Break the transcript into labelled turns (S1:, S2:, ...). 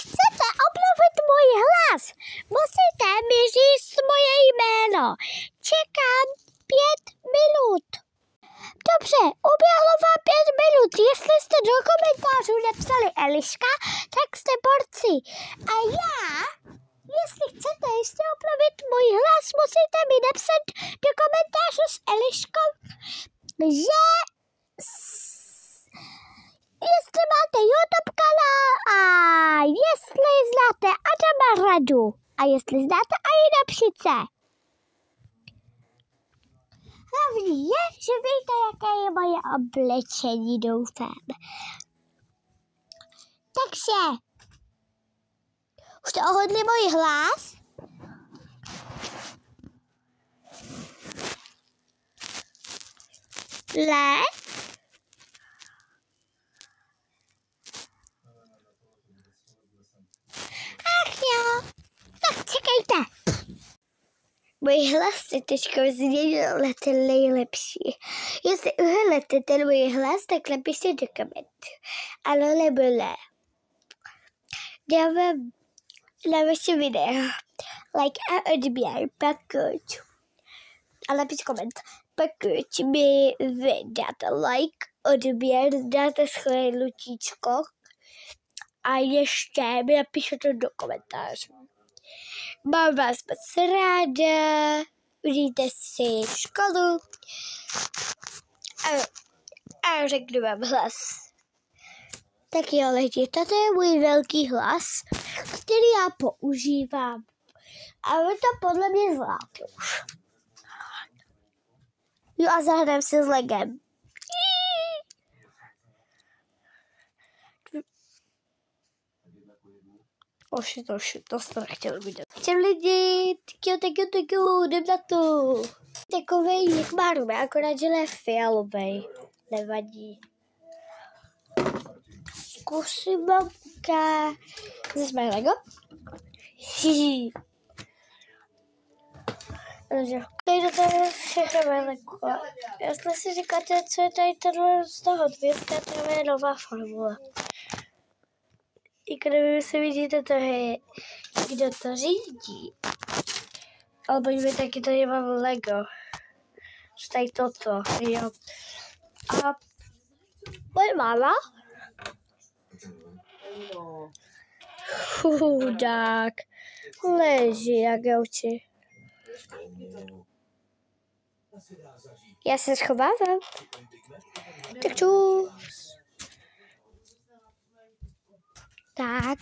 S1: chcete obnovit můj hlas, musíte mi říct moje jméno. Čekám 5 minut. Dobře, uběhlo vám 5 minut. Jestli jste do komentářů napsali Eliška, tak jste borci. A já, jestli chcete ještě obnovit můj hlas, musíte mi napsat do komentářů s Eliškou, že jestli máte YouTube kanál a jestli znáte Adama Radu a jestli znáte Aida Pšice. Hlavní je, že víte, jaké je moje oblečení, doufám. Takže, už to ohodli můj hlas? Ne? Ach jo, tak čekejte. Můj hlas se teďka změnil na ten nejlepší. Jestli uhelete ten můj hlas, tak napište do komentu. Ano nebo ne. Dávám na vaše video like a odběr, pokud. A napište koment. Pokud mi vy dáte like, odběr, dáte shlédnutíčko a ještě mi napíšete do komentářů. Mám vás moc ráda, užijte si školu a řeknu vám hlas. Tak jo lidi, toto je můj velký hlas, který já používám. A vy to podle mě znáte už. Jo a zahrám si s Legem. To jste nechtěli vidět. Čem lidi, tak jo, jdem na to. Takovej, jak má rume, akorát, že je fialovej. Nevadí. Zkusím mamka. Zase mají Lego. Hihi. Tady do toho všechno mají Lego. Jestli si říkáte, co je tady tenhle z toho dvěrka, to je nová formule. I kdyby se vidíte, to je, kdo to řídí. Ale podívejte, taky tady mám Lego. Tady toto, jo. A moje máma. Chudák. Leží jak gauči. Já se schovávám. Tak čus. Tak.